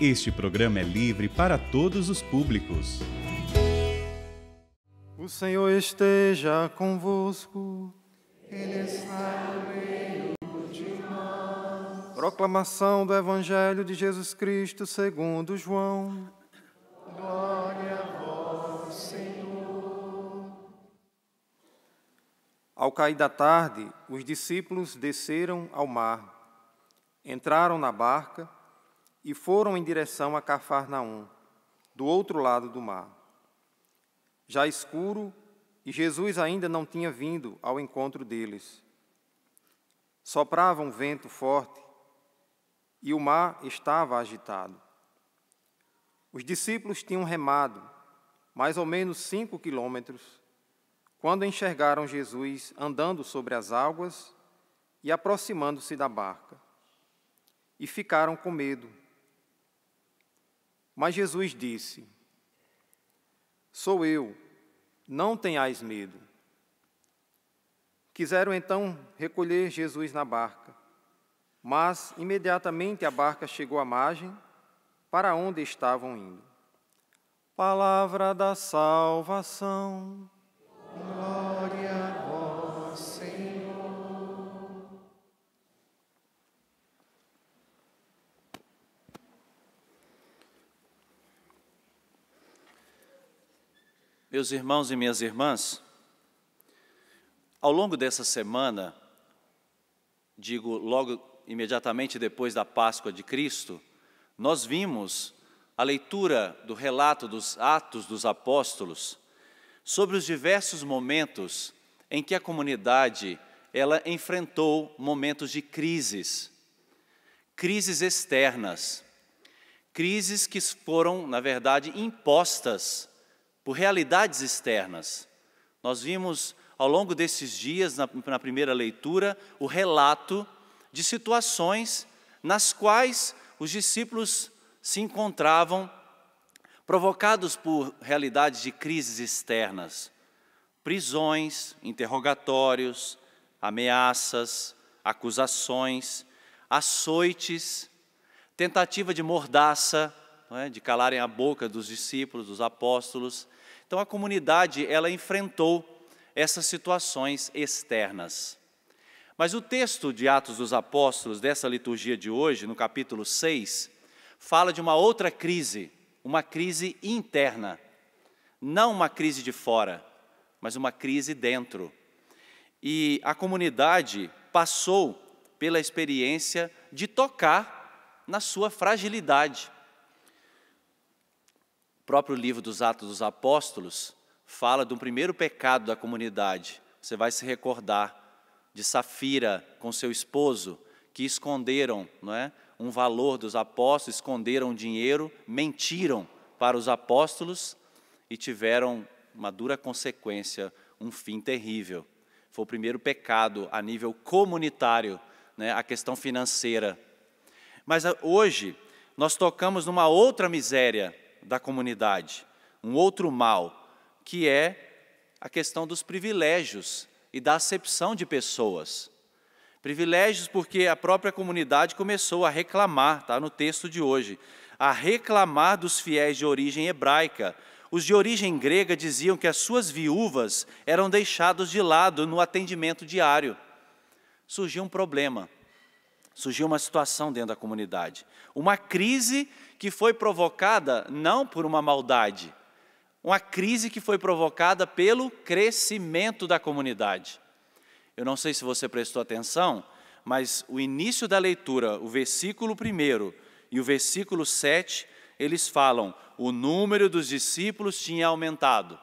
Este programa é livre para todos os públicos. O Senhor esteja convosco. Ele está no meio de nós. Proclamação do Evangelho de Jesus Cristo segundo João. Glória a vós, Senhor. Ao cair da tarde, os discípulos desceram ao mar, entraram na barca e foram em direção a Cafarnaum, do outro lado do mar. Já escuro, e Jesus ainda não tinha vindo ao encontro deles. Soprava um vento forte e o mar estava agitado. Os discípulos tinham remado mais ou menos 5 quilômetros quando enxergaram Jesus andando sobre as águas e aproximando-se da barca. E ficaram com medo. Mas Jesus disse: "Sou eu, não tenhais medo." Quiseram então recolher Jesus na barca, mas imediatamente a barca chegou à margem, para onde estavam indo. Palavra da salvação. Glória a vós, Senhor. Meus irmãos e minhas irmãs, ao longo dessa semana, digo logo imediatamente depois da Páscoa de Cristo, nós vimos a leitura do relato dos Atos dos Apóstolos sobre os diversos momentos em que a comunidade ela enfrentou momentos de crises externas, crises que foram, na verdade, impostas por realidades externas. Nós vimos ao longo desses dias, na primeira leitura, o relato de situações nas quais os discípulos se encontravam provocados por realidades de crises externas, prisões, interrogatórios, ameaças, acusações, açoites, tentativa de mordaça, de calarem a boca dos discípulos, dos apóstolos. Então a comunidade ela enfrentou essas situações externas. Mas o texto de Atos dos Apóstolos, dessa liturgia de hoje, no capítulo 6, fala de uma outra crise, uma crise interna. Não uma crise de fora, mas uma crise dentro. E a comunidade passou pela experiência de tocar na sua fragilidade. O próprio livro dos Atos dos Apóstolos fala do primeiro pecado da comunidade. Você vai se recordar de Safira com seu esposo, que esconderam, um valor dos apóstolos, esconderam dinheiro, mentiram para os apóstolos e tiveram uma dura consequência, um fim terrível. Foi o primeiro pecado a nível comunitário, a questão financeira. Mas hoje nós tocamos numa outra miséria da comunidade, um outro mal, que é a questão dos privilégios e da acepção de pessoas. Privilégios porque a própria comunidade começou a reclamar, está no texto de hoje, a reclamar dos fiéis de origem hebraica. Os de origem grega diziam que as suas viúvas eram deixadas de lado no atendimento diário. Surgiu um problema, surgiu uma situação dentro da comunidade. Uma crise que foi provocada não por uma maldade, uma crise que foi provocada pelo crescimento da comunidade. Eu não sei se você prestou atenção, mas o início da leitura, o versículo 1 e o versículo 7, eles falam: o número dos discípulos tinha aumentado.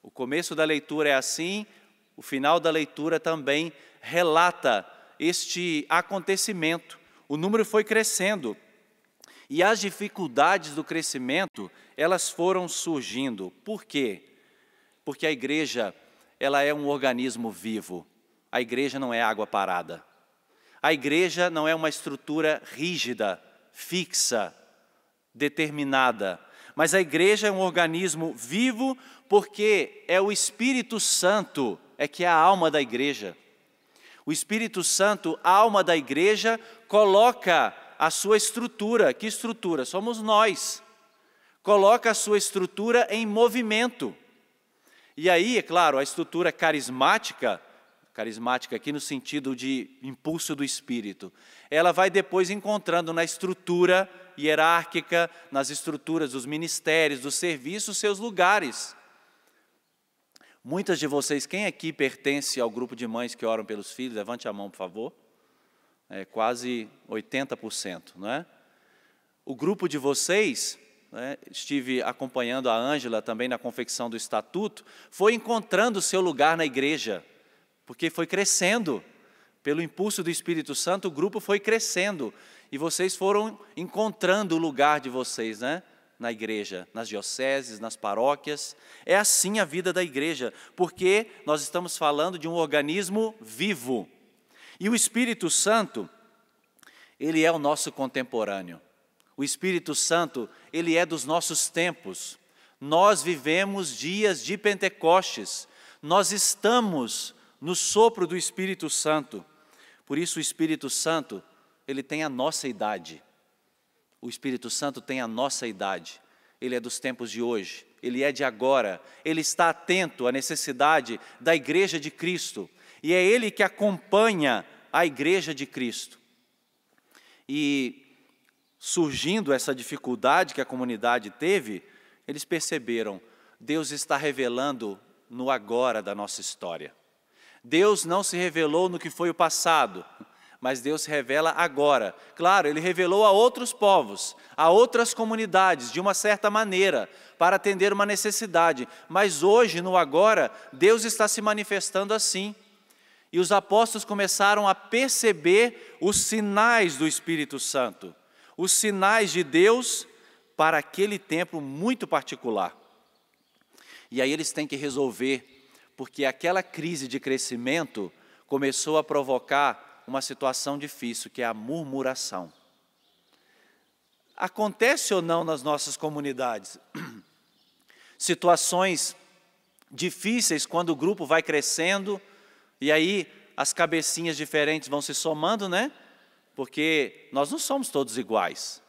O começo da leitura é assim, o final da leitura também relata este acontecimento. O número foi crescendo. E as dificuldades do crescimento, elas foram surgindo. Por quê? Porque a igreja, ela é um organismo vivo. A igreja não é água parada. A igreja não é uma estrutura rígida, fixa, determinada. Mas a igreja é um organismo vivo porque é o Espírito Santo, que é a alma da igreja. O Espírito Santo, a alma da igreja, coloca a sua estrutura. Que estrutura? Somos nós. Coloca a sua estrutura em movimento. E aí, é claro, a estrutura carismática aqui no sentido de impulso do Espírito, ela vai depois encontrando na estrutura hierárquica, nas estruturas dos ministérios, dos serviços, seus lugares. Muitas de vocês, quem aqui pertence ao grupo de mães que oram pelos filhos? Levante a mão, por favor. É quase 80%, não é? O grupo de vocês, né, estive acompanhando a Ângela também na confecção do estatuto, foi encontrando o seu lugar na igreja, porque foi crescendo. Pelo impulso do Espírito Santo, o grupo foi crescendo, e vocês foram encontrando o lugar de vocês, né? Na igreja, nas dioceses, nas paróquias. É assim a vida da igreja, porque nós estamos falando de um organismo vivo. E o Espírito Santo, ele é o nosso contemporâneo. O Espírito Santo, ele é dos nossos tempos. Nós vivemos dias de Pentecostes. Nós estamos no sopro do Espírito Santo. Por isso o Espírito Santo, ele tem a nossa idade. O Espírito Santo tem a nossa idade. Ele é dos tempos de hoje, ele é de agora. Ele está atento à necessidade da igreja de Cristo. E é ele que acompanha a igreja de Cristo. E surgindo essa dificuldade que a comunidade teve, eles perceberam, Deus está revelando no agora da nossa história. Deus não se revelou no que foi o passado, mas Deus se revela agora. Claro, Ele revelou a outros povos, a outras comunidades, de uma certa maneira, para atender uma necessidade. Mas hoje, no agora, Deus está se manifestando assim. E os apóstolos começaram a perceber os sinais do Espírito Santo, os sinais de Deus para aquele tempo muito particular. E aí eles têm que resolver, porque aquela crise de crescimento começou a provocar uma situação difícil, que é a murmuração. Acontece ou não nas nossas comunidades? Situações difíceis quando o grupo vai crescendo, e aí as cabecinhas diferentes vão se somando, né? Porque nós não somos todos iguais.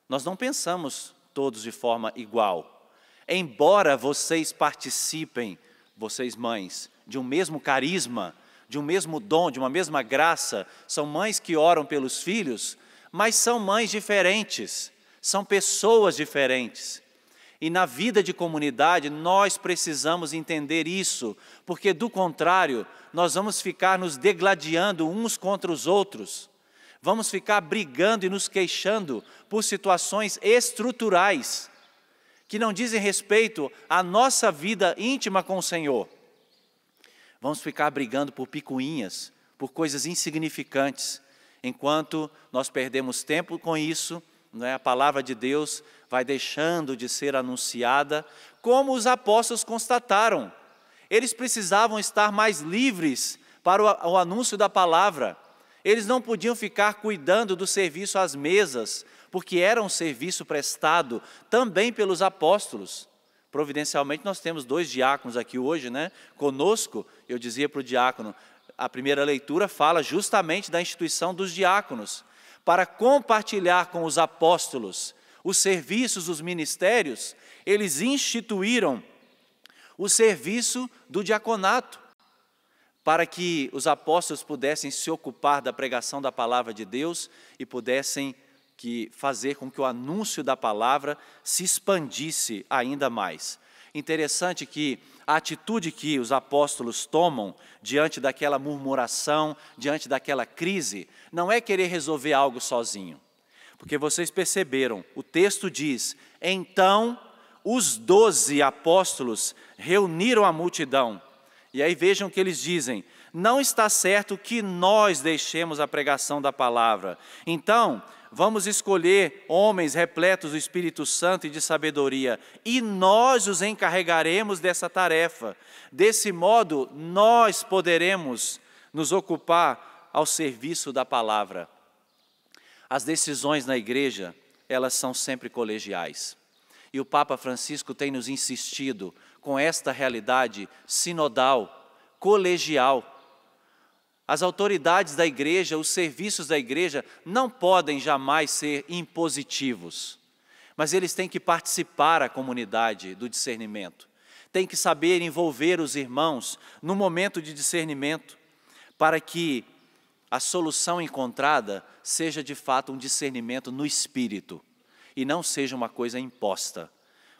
Nós não pensamos todos de forma igual. Embora vocês participem, vocês mães, de um mesmo carisma, de um mesmo dom, de uma mesma graça, são mães que oram pelos filhos, mas são mães diferentes, são pessoas diferentes. E na vida de comunidade, nós precisamos entender isso, porque do contrário, nós vamos ficar nos degladiando uns contra os outros, vamos ficar brigando e nos queixando por situações estruturais, que não dizem respeito à nossa vida íntima com o Senhor. Vamos ficar brigando por picuinhas, por coisas insignificantes, enquanto nós perdemos tempo com isso, né? A palavra de Deus vai deixando de ser anunciada, como os apóstolos constataram. Eles precisavam estar mais livres para o anúncio da palavra. Eles não podiam ficar cuidando do serviço às mesas, porque era um serviço prestado também pelos apóstolos. Providencialmente, nós temos 2 diáconos aqui hoje, né? Conosco. Eu dizia para o diácono, a primeira leitura fala justamente da instituição dos diáconos, para compartilhar com os apóstolos os serviços, os ministérios. Eles instituíram o serviço do diaconato, para que os apóstolos pudessem se ocupar da pregação da palavra de Deus e pudessem fazer com que o anúncio da palavra se expandisse ainda mais. Interessante que a atitude que os apóstolos tomam diante daquela murmuração, diante daquela crise, não é querer resolver algo sozinho. Porque vocês perceberam, o texto diz, então os 12 apóstolos reuniram a multidão. E aí vejam o que eles dizem, não está certo que nós deixemos a pregação da palavra. Então, vamos escolher homens repletos do Espírito Santo e de sabedoria, e nós os encarregaremos dessa tarefa. Desse modo, nós poderemos nos ocupar ao serviço da palavra. As decisões na igreja, elas são sempre colegiais. E o Papa Francisco tem nos insistido com esta realidade sinodal, colegial. As autoridades da igreja, os serviços da igreja não podem jamais ser impositivos, mas eles têm que participar a comunidade do discernimento. Tem que saber envolver os irmãos no momento de discernimento, para que a solução encontrada seja de fato um discernimento no espírito e não seja uma coisa imposta.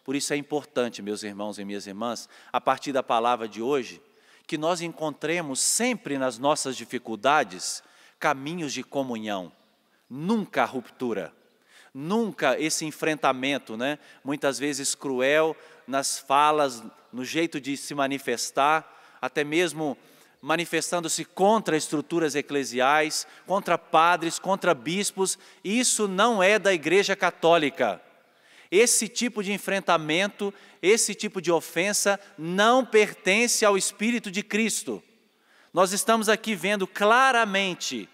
Por isso é importante, meus irmãos e minhas irmãs, a partir da palavra de hoje, que nós encontremos sempre nas nossas dificuldades caminhos de comunhão, nunca a ruptura, nunca esse enfrentamento, né? Muitas vezes cruel nas falas, no jeito de se manifestar, até mesmo manifestando-se contra estruturas eclesiais, contra padres, contra bispos. Isso não é da Igreja Católica. Esse tipo de enfrentamento, esse tipo de ofensa não pertence ao Espírito de Cristo. Nós estamos aqui vendo claramente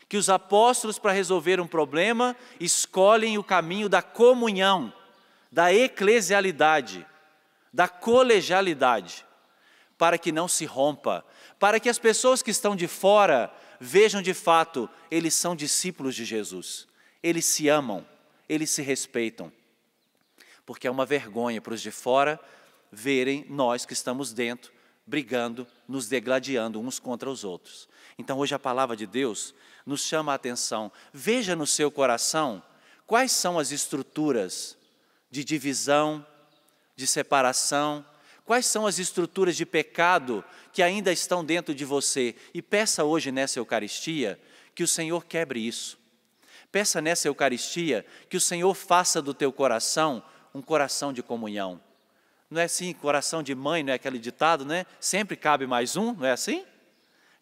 que os apóstolos, para resolver um problema, escolhem o caminho da comunhão, da eclesialidade, da colegialidade, para que não se rompa, para que as pessoas que estão de fora vejam de fato, eles são discípulos de Jesus, eles se amam, eles se respeitam. Porque é uma vergonha para os de fora verem nós que estamos dentro, brigando, nos degladiando uns contra os outros. Então hoje a palavra de Deus nos chama a atenção. Veja no seu coração quais são as estruturas de divisão, de separação, quais são as estruturas de pecado que ainda estão dentro de você. E peça hoje nessa Eucaristia que o Senhor quebre isso. Peça nessa Eucaristia que o Senhor faça do teu coração um coração de comunhão. Não é assim, coração de mãe, não é aquele ditado, né? Sempre cabe mais um, não é assim?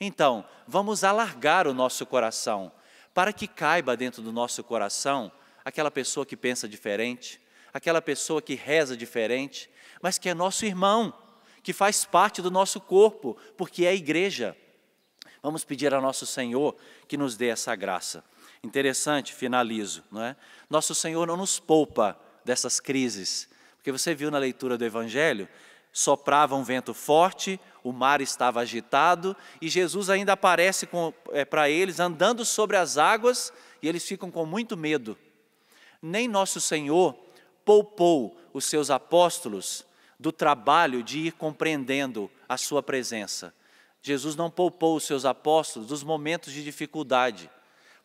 Então, vamos alargar o nosso coração, para que caiba dentro do nosso coração aquela pessoa que pensa diferente, aquela pessoa que reza diferente, mas que é nosso irmão, que faz parte do nosso corpo, porque é a igreja. Vamos pedir ao nosso Senhor que nos dê essa graça. Interessante, finalizo, não é? Nosso Senhor não nos poupa dessas crises, porque você viu na leitura do Evangelho, soprava um vento forte, o mar estava agitado, e Jesus ainda aparece para eles andando sobre as águas, e eles ficam com muito medo. Nem nosso Senhor poupou os seus apóstolos do trabalho de ir compreendendo a sua presença. Jesus não poupou os seus apóstolos dos momentos de dificuldade,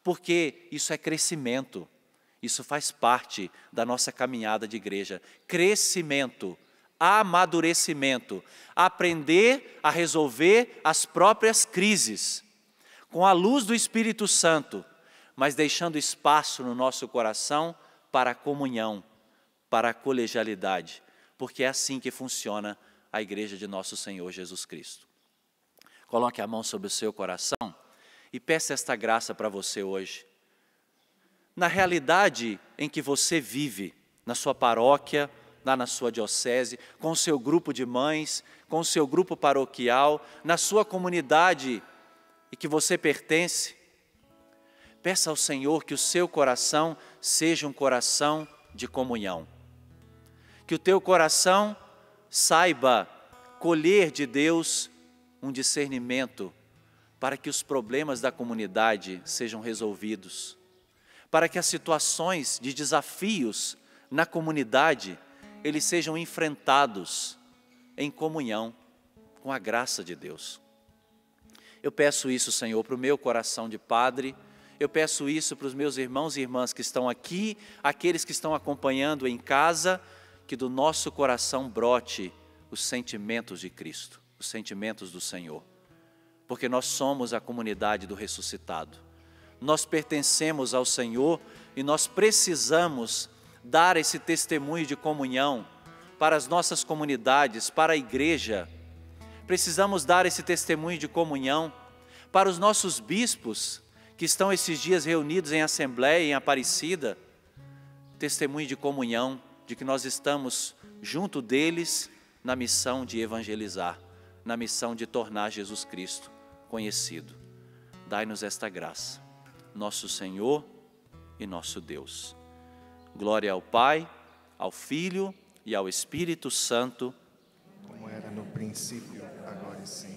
porque isso é crescimento. Isso faz parte da nossa caminhada de igreja. Crescimento, amadurecimento, aprender a resolver as próprias crises, com a luz do Espírito Santo, mas deixando espaço no nosso coração para a comunhão, para a colegialidade, porque é assim que funciona a igreja de nosso Senhor Jesus Cristo. Coloque a mão sobre o seu coração e peça esta graça para você hoje. Na realidade em que você vive, na sua paróquia, lá na sua diocese, com o seu grupo de mães, com o seu grupo paroquial, na sua comunidade e que você pertence, peça ao Senhor que o seu coração seja um coração de comunhão. Que o teu coração saiba colher de Deus um discernimento para que os problemas da comunidade sejam resolvidos, para que as situações de desafios na comunidade, eles sejam enfrentados em comunhão com a graça de Deus. Eu peço isso, Senhor, para o meu coração de padre, eu peço isso para os meus irmãos e irmãs que estão aqui, aqueles que estão acompanhando em casa, que do nosso coração brote os sentimentos de Cristo, os sentimentos do Senhor, porque nós somos a comunidade do ressuscitado. Nós pertencemos ao Senhor e nós precisamos dar esse testemunho de comunhão para as nossas comunidades, para a igreja. Precisamos dar esse testemunho de comunhão para os nossos bispos que estão esses dias reunidos em assembleia, em Aparecida. Testemunho de comunhão, de que nós estamos junto deles na missão de evangelizar, na missão de tornar Jesus Cristo conhecido. Dai-nos esta graça, nosso Senhor e nosso Deus. Glória ao Pai, ao Filho e ao Espírito Santo, como era no princípio, agora e sempre.